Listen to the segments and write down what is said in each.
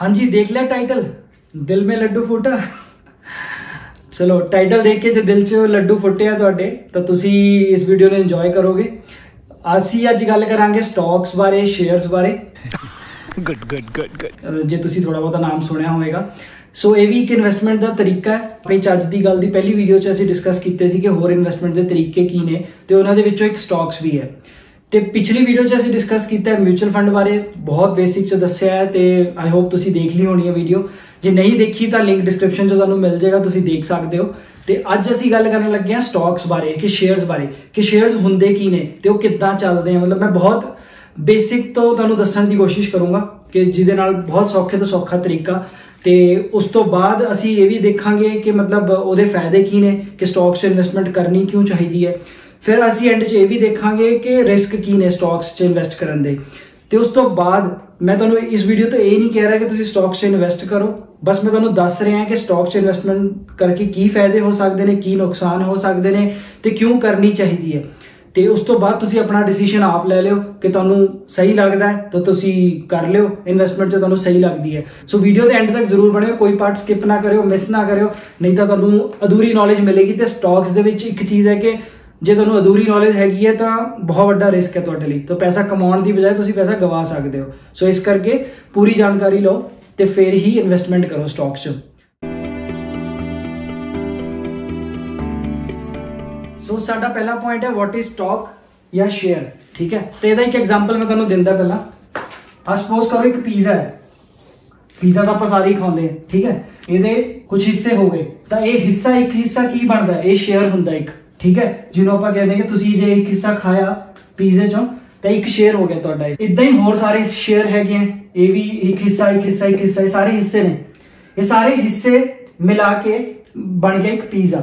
हाँ जी, देख लिया टाइटल, दिल में लड्डू फूटा। चलो टाइटल देख के जो दिल च लड्डू फुटे आ तुहाडे तो तुसी इस वीडियो ने इंजॉय करोगे। ਅਸੀਂ ਅੱਜ ਗੱਲ ਕਰਾਂਗੇ ਸਟਾਕਸ ਬਾਰੇ, ਸ਼ੇਅਰਸ ਬਾਰੇ। ਗੁੱਡ ਜੇ ਤੁਸੀਂ ਥੋੜਾ ਬਹੁਤਾ ਨਾਮ ਸੁਣਿਆ ਹੋਵੇਗਾ। ਸੋ ਇਹ ਵੀ ਇੱਕ ਇਨਵੈਸਟਮੈਂਟ ਦਾ ਤਰੀਕਾ ਹੈ। ਆਪਣੀ ਚੱਜ ਦੀ ਗੱਲ ਦੀ ਪਹਿਲੀ ਵੀਡੀਓ 'ਚ ਅਸੀਂ ਡਿਸਕਸ ਕੀਤੇ ਸੀ ਕਿ ਹੋਰ ਇਨਵੈਸਟਮੈਂਟ ਦੇ ਤਰੀਕੇ ਕੀ ਨੇ ਤੇ ਉਹਨਾਂ ਦੇ ਵਿੱਚੋਂ ਇੱਕ ਸਟਾਕਸ ਵੀ ਹੈ। ਤੇ ਪਿਛਲੀ ਵੀਡੀਓ 'ਚ ਅਸੀਂ ਡਿਸਕਸ ਕੀਤਾ ਮਿਊਚੁਅਲ ਫੰਡ ਬਾਰੇ, ਬਹੁਤ ਬੇਸਿਕ 'ਚ ਦੱਸਿਆ ਹੈ ਤੇ ਆਈ ਹੋਪ ਤੁਸੀਂ ਦੇਖ ਲਈ ਹੋਣੀ ਹੈ ਵੀਡੀਓ। ਜੇ ਨਹੀਂ ਦੇਖੀ ਤਾਂ ਲਿੰਕ ਡਿਸਕ੍ਰਿਪਸ਼ਨ 'ਚ ਤੁਹਾਨੂੰ ਮਿਲ ਜਾਏਗਾ, ਤੁਸੀਂ ਦੇਖ ਸਕਦੇ ਹੋ। ਤੇ ਅੱਜ ਅਸੀਂ ਗੱਲ ਕਰਨ ਲੱਗੇ ਹਾਂ ਸਟਾਕਸ ਬਾਰੇ ਕਿ ਸ਼ੇਅਰਸ ਬਾਰੇ, ਕਿ ਸ਼ੇਅਰਸ ਹੁੰਦੇ ਕੀ ਨੇ ਤੇ ਉਹ ਕਿੱਦਾਂ ਚੱਲਦੇ ਆ। ਮਤਲਬ ਮੈਂ ਬਹੁਤ ਬੇਸਿਕ ਤੋਂ ਤੁਹਾਨੂੰ ਦੱਸਣ ਦੀ ਕੋਸ਼ਿਸ਼ ਕਰੂੰਗਾ ਕਿ ਜਿਹਦੇ ਨਾਲ ਬਹੁਤ ਸੌਖੇ ਤੋਂ ਸੌਖਾ ਤਰੀਕਾ। ਤੇ ਉਸ ਤੋਂ ਬਾਅਦ ਅਸੀਂ ਇਹ ਵੀ ਦੇਖਾਂਗੇ ਕਿ ਮਤਲਬ ਉਹਦੇ ਫਾਇਦੇ ਕੀ ਨੇ, ਕਿ ਸਟਾਕਸ 'ਚ ਇਨਵੈਸਟਮੈਂਟ ਕਰਨੀ ਕਿਉਂ ਚਾਹੀਦੀ ਹੈ। ਫਿਰ ਅਸੀਂ ਐਂਡ 'ਚ ਇਹ ਵੀ ਦੇਖਾਂਗੇ ਕਿ ਰਿਸਕ ਕੀ ਨੇ ਸਟਾਕਸ 'ਚ ਇਨਵੈਸਟ ਕਰਨ ਦੇ। ਤੇ ਉਸ ਤੋਂ ਬਾਅਦ ਮੈਂ ਤੁਹਾਨੂੰ ਇਸ ਵੀਡੀਓ ਤੋਂ ਇਹ ਨਹੀਂ ਕਹਿ ਰਿਹਾ ਕਿ ਤੁਸੀਂ ਸਟਾਕਸ 'ਚ ਇਨਵੈਸਟ ਕਰੋ, ਬਸ ਮੈਂ ਤੁਹਾਨੂੰ ਦੱਸ ਰਿਹਾ ਕਿ ਸਟਾਕ 'ਚ ਇਨਵੈਸਟਮੈਂਟ ਕਰਕੇ ਕੀ ਫਾਇਦੇ ਹੋ ਸਕਦੇ ਨੇ, ਕੀ ਨੁਕਸਾਨ ਹੋ ਸਕਦੇ ਨੇ ਤੇ ਕਿਉਂ ਕਰਨੀ ਚਾਹੀਦੀ ਹੈ। ਤੇ ਉਸ ਤੋਂ ਬਾਅਦ ਤੁਸੀਂ ਆਪਣਾ ਡਿਸੀਜਨ ਆਪ ਲੈ ਲਿਓ ਕਿ ਤੁਹਾਨੂੰ ਸਹੀ ਲੱਗਦਾ ਹੈ ਤਾਂ ਤੁਸੀਂ ਕਰ ਲਿਓ ਇਨਵੈਸਟਮੈਂਟ 'ਚ ਤੁਹਾਨੂੰ ਸਹੀ ਲੱਗਦੀ ਹੈ। ਸੋ ਵੀਡੀਓ ਦੇ ਐਂਡ ਤੱਕ ਜ਼ਰੂਰ ਬਣਿਓ, ਕੋਈ ਪਾਰਟ ਸਕਿਪ ਨਾ ਕਰਿਓ, ਮਿਸ ਨਾ ਕਰਿਓ, ਨਹੀਂ ਤਾਂ ਤੁਹਾਨੂੰ ਅਧੂਰੀ ਨੌਲੇਜ ਮਿਲੇਗੀ। ਤੇ ਸਟਾਕਸ ਦੇ ਵਿੱਚ ਇੱਕ ਚੀਜ਼ ਹੈ ਕਿ ਜੇ ਤੁਹਾਨੂੰ ਅਧੂਰੀ ਨੌਲੇਜ ਹੈਗੀ ਹੈ ਤਾਂ ਬਹੁਤ ਵੱਡਾ ਰਿਸਕ ਹੈ ਤੁਹਾਡੇ ਲਈ। ਤਾਂ ਪੈਸਾ ਕਮਾਉਣ ਦੀ ਬਜਾਏ ਤੁਸੀਂ ਪੈਸਾ ਗਵਾ ਸਕਦੇ ਹੋ। ਸੋ ਇਸ ਕਰਕੇ ਪੂਰੀ ਜਾਣਕਾਰੀ ਲਓ ਤੇ ਫਿਰ ਹੀ ਇਨਵੈਸਟਮੈਂਟ ਕਰੋ ਸਟਾਕ 'ਚ। ਸੋ ਸਾਡਾ ਪਹਿਲਾ ਪੁਆਇੰਟ ਹੈ ਵਾਟ ਇਜ਼ ਸਟਾਕ ਜਾਂ ਸ਼ੇਅਰ। ਠੀਕ ਹੈ, ਤੇ ਇਹਦਾ ਇੱਕ ਐਗਜ਼ਾਮਪਲ ਮੈਂ ਤੁਹਾਨੂੰ ਦਿੰਦਾ ਪਹਿਲਾਂ। ਆ ਸਪੋਜ਼ ਕਰੋ ਇੱਕ ਪੀਜ਼ਾ ਹੈ, ਪੀਜ਼ਾ ਤਾਂ ਆਪਾਂ ਸਾਰੇ ਹੀ ਖਾਂਦੇ ਹਾਂ। ਠੀਕ ਹੈ, ਇਹਦੇ ਕੁਝ ਹਿੱਸੇ ਹੋ ਗਏ ਤਾਂ ਇਹ ਹਿੱਸਾ, ਇੱਕ ਹਿੱਸਾ ਕੀ ਬਣਦਾ, ਇਹ ਸ਼ੇਅਰ ਹੁੰਦਾ ਇੱਕ। ਠੀਕ ਹੈ, ਜਿਹਨੂੰ ਆਪਾਂ ਕਹਿੰਦੇ ਕਿ ਤੁਸੀਂ ਜੇ ਇੱਕ ਹਿੱਸਾ ਖਾਇਆ ਪੀਜ਼ੇ 'ਚੋਂ ਤਾਂ ਇੱਕ ਸ਼ੇਅਰ ਹੋ ਗਿਆ ਤੁਹਾਡਾ। ਇਦਾਂ ਹੀ ਹੋਰ ਸਾਰੇ ਸ਼ੇਅਰ ਹੈਗੇ ਆ, ਇਹ ਵੀ ਇੱਕ ਹਿੱਸਾ ਇੱਕ ਹਿੱਸਾ ਇੱਕ ਹਿੱਸਾ, ਇਹ ਸਾਰੇ ਹਿੱਸੇ ਨੇ। ਇਹ ਸਾਰੇ ਹਿੱਸੇ ਮਿਲਾ ਕੇ ਬਣ ਗਿਆ ਇੱਕ ਪੀਜ਼ਾ।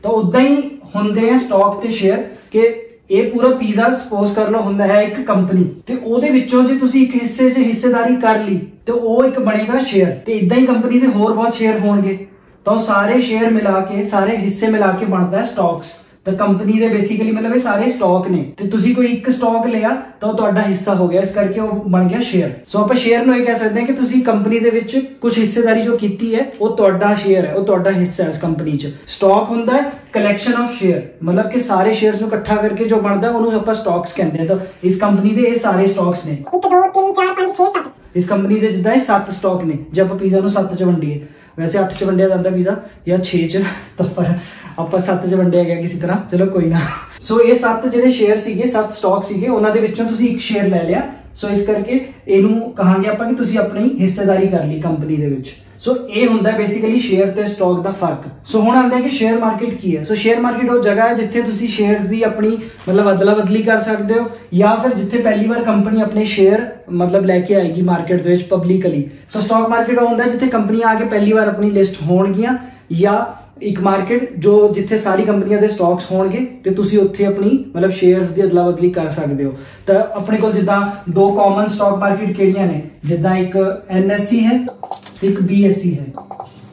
ਤਾਂ ਉਦਾਂ ਹੀ ਹੁੰਦੇ ਆ ਸਟਾਕ ਤੇ ਸ਼ੇਅਰ ਕਿ ਇਹ ਪੂਰਾ ਪੀਜ਼ਾ ਸਪੋਜ਼ ਕਰ ਲਓ ਹੁੰਦਾ ਹੈ ਇੱਕ ਕੰਪਨੀ, ਤੇ ਉਹਦੇ ਵਿੱਚੋਂ ਜੇ ਤੁਸੀਂ ਇੱਕ ਹਿੱਸੇ 'ਚ ਹਿੱਸੇਦਾਰੀ ਕਰ ਲਈ ਤੇ ਉਹ ਇੱਕ ਬਣੇਗਾ ਸ਼ੇਅਰ। ਤੇ ਇਦਾਂ ਹੀ ਕੰਪਨੀ ਦੇ ਹੋਰ ਬਹੁਤ ਸ਼ੇਅਰ ਹੋਣਗੇ ਤਾਂ ਉਹ ਸਾਰੇ ਸ਼ੇਅਰ ਮਿਲਾ ਕੇ, ਸਾਰੇ ਹਿੱਸੇ ਮਿਲਾ ਕੇ ਬਣਦਾ ਹੈ ਸਟਾਕਸ। ਤਾਂ ਕੰਪਨੀ ਦੇ ਬੇਸਿਕਲੀ ਮਤਲਬ ਇਹ ਸਾਰੇ ਸਟਾਕ ਨੇ। ਤੇ ਤੁਸੀਂ ਕੋਈ ਇੱਕ ਸਟਾਕ ਲਿਆ ਤਾਂ ਉਹ ਤੁਹਾਡਾ ਹਿੱਸਾ ਹੋ ਗਿਆ, ਇਸ ਕਰਕੇ ਉਹ ਬਣ ਗਿਆ ਸ਼ੇਅਰ। ਸੋ ਆਪਾਂ ਸ਼ੇਅਰ ਨੂੰ ਇਹ ਕਹਿ ਸਕਦੇ ਹਾਂ ਕਿ ਤੁਸੀਂ ਕੰਪਨੀ ਦੇ ਵਿੱਚ ਕੁਝ ਹਿੱਸੇਦਾਰੀ ਜੋ ਕੀਤੀ ਹੈ ਉਹ ਤੁਹਾਡਾ ਸ਼ੇਅਰ ਹੈ, ਉਹ ਤੁਹਾਡਾ ਹਿੱਸਾ ਹੈ ਇਸ ਕੰਪਨੀ 'ਚ। ਸਟਾਕ ਹੁੰਦਾ ਹੈ ਕਲੈਕਸ਼ਨ ਆਫ ਸ਼ੇਅਰ, ਮਤਲਬ ਕਿ ਸਾਰੇ ਸ਼ੇਅਰਸ ਨੂੰ ਇਕੱਠਾ ਕਰਕੇ ਜੋ ਬਣਦਾ ਉਹਨੂੰ ਆਪਾਂ ਸਟਾਕਸ ਕਹਿੰਦੇ ਆ। ਤਾਂ ਇਸ ਕੰਪਨੀ ਦੇ ਇਹ ਸਾਰੇ ਸਟਾਕਸ ਨੇ, 1 2 3 4 5 6 7। ਇਸ ਕੰਪਨੀ ਦੇ ਜਿੱਦਾਂ ਇਹ 7 ਸਟਾਕ ਨੇ। ਜੇ ਆਪਾਂ ਪੀਜ਼ਾ ਨੂੰ 7 'ਚ ਵੰਡੀਏ, ਵੈਸੇ 8 'ਚ ਵੰਡਿਆ ਜਾਂਦਾ ਪੀਜ਼ਾ ਜਾਂ 6 'ਚ, ਤਾਂ ਪਰ ਆਪਾਂ 7 'ਚ ਵੰਡਿਆ ਗਿਆ ਕਿਸੇ ਤਰ੍ਹਾਂ, ਚਲੋ ਕੋਈ ਨਾ। ਸੋ ਇਹ 7 ਜਿਹੜੇ ਸ਼ੇਅਰ ਸੀਗੇ, 7 ਸਟਾਕ ਸੀਗੇ, ਉਹਨਾਂ ਦੇ ਵਿੱਚੋਂ ਤੁਸੀਂ ਇੱਕ ਸ਼ੇਅਰ ਲੈ ਲਿਆ। ਸੋ ਇਸ ਕਰਕੇ ਇਹਨੂੰ ਕਹਾਂਗੇ ਆਪਾਂ ਕਿ ਤੁਸੀਂ ਆਪਣੀ ਹਿੱਸੇਦਾਰੀ ਕਰ ਲਈ ਕੰਪਨੀ ਦੇ ਵਿੱਚ। ਸੋ ਇਹ ਹੁੰਦਾ ਬੇਸਿਕਲੀ ਸ਼ੇਅਰ ਤੇ ਸਟਾਕ ਦਾ ਫਰਕ। ਸੋ ਹੁਣ ਆਉਂਦਾ ਹੈ ਕਿ ਸ਼ੇਅਰ ਮਾਰਕੀਟ ਕੀ ਹੈ। ਸੋ ਸ਼ੇਅਰ ਮਾਰਕੀਟ ਉਹ ਜਗ੍ਹਾ ਹੈ ਜਿੱਥੇ ਤੁਸੀਂ ਸ਼ੇਅਰਸ ਦੀ ਆਪਣੀ ਮਤਲਬ ਅਦਲਾ ਬਦਲੀ ਕਰ ਸਕਦੇ ਹੋ, ਜਾਂ ਫਿਰ ਜਿੱਥੇ ਪਹਿਲੀ ਵਾਰ ਕੰਪਨੀ ਆਪਣੇ ਸ਼ੇਅਰ ਮਤਲਬ ਲੈ ਕੇ ਆਏਗੀ ਮਾਰਕੀਟ ਦੇ ਵਿੱਚ ਪਬਲਿਕਲੀ। ਸੋ ਸਟਾਕ ਮਾਰਕੀਟ ਉਹ ਹੁੰਦਾ ਜਿੱਥੇ ਕੰਪਨੀਆਂ ਆ ਕੇ ਪਹਿਲੀ ਵਾਰ ਆਪਣੀ ਲਿਸਟ ਹੋਣਗੀਆਂ, ਜਾਂ ਇੱਕ ਮਾਰਕੀਟ ਜੋ ਜਿੱਥੇ ਸਾਰੀ ਕੰਪਨੀਆਂ ਦੇ ਸਟਾਕਸ ਹੋਣਗੇ ਤੇ ਤੁਸੀਂ ਉੱਥੇ ਆਪਣੀ ਮਤਲਬ ਸ਼ੇਅਰਸ ਦੀ ਅਦਲਾ ਬਦਲੀ ਕਰ ਸਕਦੇ ਹੋ। ਤਾਂ ਆਪਣੇ ਕੋਲ ਜਿੱਦਾਂ ਦੋ ਕਾਮਨ ਸਟਾਕ ਮਾਰਕੀਟ ਕਿਹੜੀਆਂ ਨੇ, ਜਿੱਦਾਂ ਇੱਕ NSE ਹੈ ਤੇ ਇੱਕ BSE ਹੈ।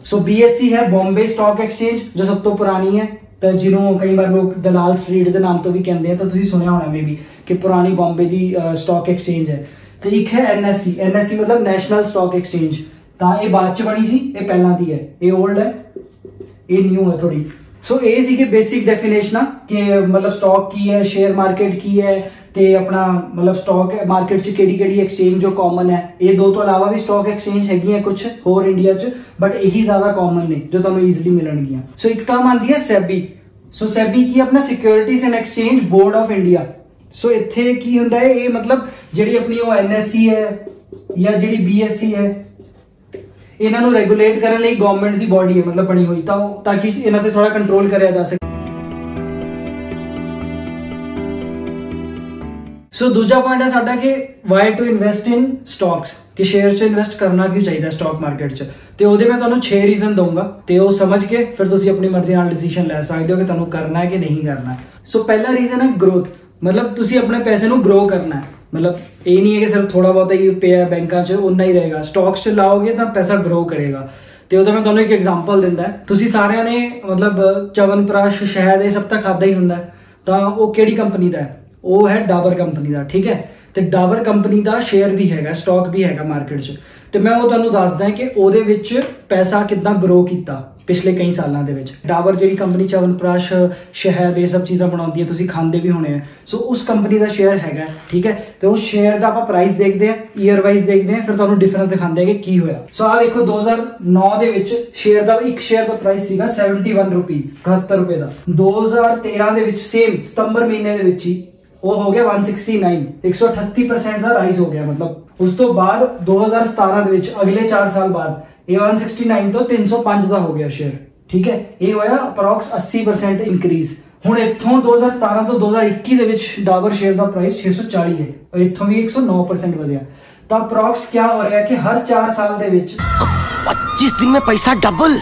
ਸੋ BSE ਹੈ ਬੰਬੇ ਸਟਾਕ ਐਕਸਚੇਂਜ, ਜੋ ਸਭ ਤੋਂ ਪੁਰਾਣੀ ਹੈ, ਤਾਂ ਜਿਹਨੂੰ ਕਈ ਵਾਰ ਲੋਕ ਦਲਾਲ ਸਟਰੀਟ ਦੇ ਨਾਮ ਤੋਂ ਵੀ ਕਹਿੰਦੇ ਆ। ਤਾਂ ਤੁਸੀਂ ਸੁਣਿਆ ਹੋਣਾ ਮੇ ਵੀ ਕਿ ਪੁਰਾਣੀ ਬੰਬੇ ਦੀ ਸਟਾਕ ਐਕਸਚੇਂਜ ਹੈ। ਤੇ ਇੱਕ ਹੈ NSE ਮਤਲਬ ਨੈਸ਼ਨਲ ਸਟਾਕ ਐਕਸਚੇਂਜ। ਤਾਂ ਇਹ ਬਾਅਦ ਚ ਬਣੀ ਸੀ, ਇਹ ਪਹਿਲਾਂ ਦੀ ਹੈ, ਇਹ 올ਡ ਹੈ, ਇਹ ਨਿਊ ਹੈ ਥੋੜੀ। ਸੋ ਇਹ ਸੀ ਕਿ ਬੇਸਿਕ ਡੈਫੀਨੇਸ਼ਨਾਂ ਕਿ ਮਤਲਬ ਸਟਾਕ ਕੀ ਹੈ, ਸ਼ੇਅਰ ਮਾਰਕੀਟ ਕੀ ਹੈ, ਤੇ ਆਪਣਾ ਮਤਲਬ ਸਟਾਕ ਮਾਰਕੀਟ 'ਚ ਕਿਹੜੀ ਐਕਸਚੇਂਜ ਜੋ ਕਾਮਨ ਹੈ। ਇਹ ਦੋ ਤੋਂ ਇਲਾਵਾ ਵੀ ਸਟਾਕ ਐਕਸਚੇਂਜ ਹੈਗੀਆਂ ਕੁਝ ਹੋਰ ਇੰਡੀਆ 'ਚ, ਬਟ ਇਹੀ ਜ਼ਿਆਦਾ ਕਾਮਨ ਨੇ ਜੋ ਤੁਹਾਨੂੰ ਈਜ਼ੀਲੀ ਮਿਲਣਗੀਆਂ। ਸੋ ਇੱਕ ਟਰਮ ਆਉਂਦੀ ਹੈ ਸੈਬੀ। ਸੋ ਸੈਬੀ ਕੀ ਆਪਣਾ securities and exchange board of India. So ਇੱਥੇ ਕੀ ਹੁੰਦਾ ਹੈ, ਇਹ ਮਤਲਬ ਜਿਹੜੀ ਆਪਣੀ ਉਹ NSE ਹੈ ਜਾਂ ਜਿਹੜੀ BSE ਹੈ, ਇਹਨਾਂ ਨੂੰ ਰੈਗੂਲੇਟ ਕਰਨ ਲਈ ਗਵਰਨਮੈਂਟ ਦੀ ਬੋਡੀ ਹੈ ਮਤਲਬ ਬਣੀ ਹੋਈ, ਤਾਂ ਕਿ ਇਹਨਾਂ ਤੇ ਥੋੜਾ ਕੰਟਰੋਲ ਕਰਿਆ ਜਾ ਸਕੇ। ਸੋ ਦੂਜਾ ਪੁਆਇੰਟ ਹੈ ਸਾਡਾ ਕਿ why to invest in stocks, ਕਿ ਸ਼ੇਅਰ 'ਚ ਇਨਵੈਸਟ ਕਰਨਾ ਕਿਉਂ ਚਾਹੀਦਾ ਸਟਾਕ ਮਾਰਕੀਟ 'ਚ। ਤੇ ਉਹਦੇ ਮੈਂ ਤੁਹਾਨੂੰ 6 ਰੀਜ਼ਨ ਦਊਂਗਾ ਤੇ ਉਹ ਸਮਝ ਕੇ ਫਿਰ ਤੁਸੀਂ ਆਪਣੀ ਮਰਜ਼ੀ ਨਾਲ ਡਿਸੀਜਨ ਲੈ ਸਕਦੇ ਹੋ ਕਿ ਤੁਹਾਨੂੰ ਕਰਨਾ ਹੈ ਕਿ ਨਹੀਂ ਕਰਨਾ। ਸੋ ਪਹਿਲਾ ਰੀਜ਼ਨ ਹੈ ਗਰੋਥ, ਮਤਲਬ ਤੁਸੀਂ ਆਪਣੇ ਪੈਸੇ ਨੂੰ ਗਰੋ ਕਰਨਾ ਹੈ। ਮਤਲਬ ਇਹ ਨਹੀਂ ਹੈ ਕਿ ਸਿਰਫ ਥੋੜਾ ਬਹੁਤਾ ਹੀ ਪਿਆ ਬੈਂਕਾਂ 'ਚ ਉਨਾ ਹੀ ਰਹੇਗਾ, ਸਟਾਕਸ 'ਚ ਲਾਓਗੇ ਤਾਂ ਪੈਸਾ ਗਰੋ ਕਰੇਗਾ। ਤੇ ਉਹਦਾ ਮੈਂ ਤੁਹਾਨੂੰ ਇੱਕ ਐਗਜ਼ਾਮਪਲ ਦਿੰਦਾ। ਤੁਸੀਂ ਸਾਰਿਆਂ ਨੇ ਮਤਲਬ ਚਵਨਪ੍ਰਾਸ਼ ਸ਼ਹਿਦ ਇਹ ਸਭ ਤਾਂ ਖਾਦਾ ਹੀ ਹੁੰਦਾ, ਤਾਂ ਉਹ ਕਿਹੜੀ ਕੰਪਨੀ ਦਾ ਹੈ? ਉਹ ਹੈ ਡਾਬਰ ਕੰਪਨੀ ਦਾ। ਠੀਕ ਹੈ, ਤੇ ਡਾਬਰ ਕੰਪਨੀ ਦਾ ਸ਼ੇਅਰ ਵੀ ਹੈਗਾ, ਸਟਾਕ ਵੀ ਹੈਗਾ ਮਾਰਕੀਟ 'ਚ। ਤੇ ਮੈਂ ਉਹ ਤੁਹਾਨੂੰ ਦੱਸਦਾ ਕਿ ਉਹਦੇ ਵਿੱਚ ਪੈਸਾ ਕਿੱਦਾਂ ਗਰੋ ਕੀਤਾ ਪਿਛਲੇ ਕਈ ਸਾਲਾਂ ਦੇ ਵਿੱਚ। ਡਾਬਰ ਜਿਹੜੀ ਕੰਪਨੀ ਚਵਨਪ੍ਰਾਸ਼, ਸ਼ਹਿਦ, ਇਹ ਸਭ ਚੀਜ਼ਾਂ ਬਣਾਉਂਦੀ ਹੈ, ਤੁਸੀਂ ਖਾਂਦੇ ਵੀ ਹੋਣੇ ਆ। ਸੋ ਉਸ ਕੰਪਨੀ ਦਾ ਸ਼ੇਅਰ ਹੈਗਾ, ਠੀਕ ਹੈ। ਤੇ ਉਸ ਸ਼ੇਅਰ ਦਾ ਆਪਾਂ ਪ੍ਰਾਈਸ ਦੇਖਦੇ ਆ, ਈਅਰ ਵਾਈਜ਼ ਦੇਖਦੇ ਆ, ਫਿਰ ਤੁਹਾਨੂੰ ਡਿਫਰੈਂਸ ਦਿਖਾਉਂਦੇ ਆ ਕਿ ਕੀ ਹੋਇਆ। ਸੋ ਆਹ ਦੇਖੋ 2009 ਦੇ ਵਿੱਚ ਸ਼ੇਅਰ ਦਾ ਇੱਕ ਸ਼ੇਅਰ ਦਾ ਪ੍ਰਾਈਸ ਸੀਗਾ 71 ਰੁਪੀਜ਼, 71 ਰੁਪਏ ਦਾ। 2013 ਦੇ ਵਿੱਚ ਸੇਮ ਸਤੰਬਰ ਮਹੀਨੇ ਦੇ ਵਿੱਚ ਹੀ ਉਹ ਹੋ ਗਿਆ 169, 138% ਦਾ ਰਾਈਜ਼ ਹੋ ਗਿਆ। ਮਤਲਬ ਉਸ ਤੋਂ ਬਾਅਦ 2017 ਦੇ ਵਿੱਚ ਅਗਲੇ 4 ਸਾਲ ਬਾਅਦ ਇਹ 169 ਤੋਂ 305 ਦਾ ਹੋ ਗਿਆ ਸ਼ੇਅਰ, ਠੀਕ ਹੈ। ਇਹ ਹੋਇਆ ਅਪਰੋਕਸ 80% ਇਨਕਰੀਜ਼। ਹੁਣ ਇੱਥੋਂ 2017 ਤੋਂ 2021 ਦੇ ਵਿੱਚ ਡਾਬਰ ਸ਼ੇਅਰ ਦਾ ਪ੍ਰਾਈਸ 640 ਹੈ, ਔਰ ਇੱਥੋਂ ਵੀ 109% ਵਧਿਆ। ਤਾਂ ਅਪਰੋਕਸ ਕੀ ਹੋ ਰਿਹਾ ਕਿ ਹਰ 4 ਸਾਲ ਦੇ ਵਿੱਚ 25 दिन में पैसा डबल,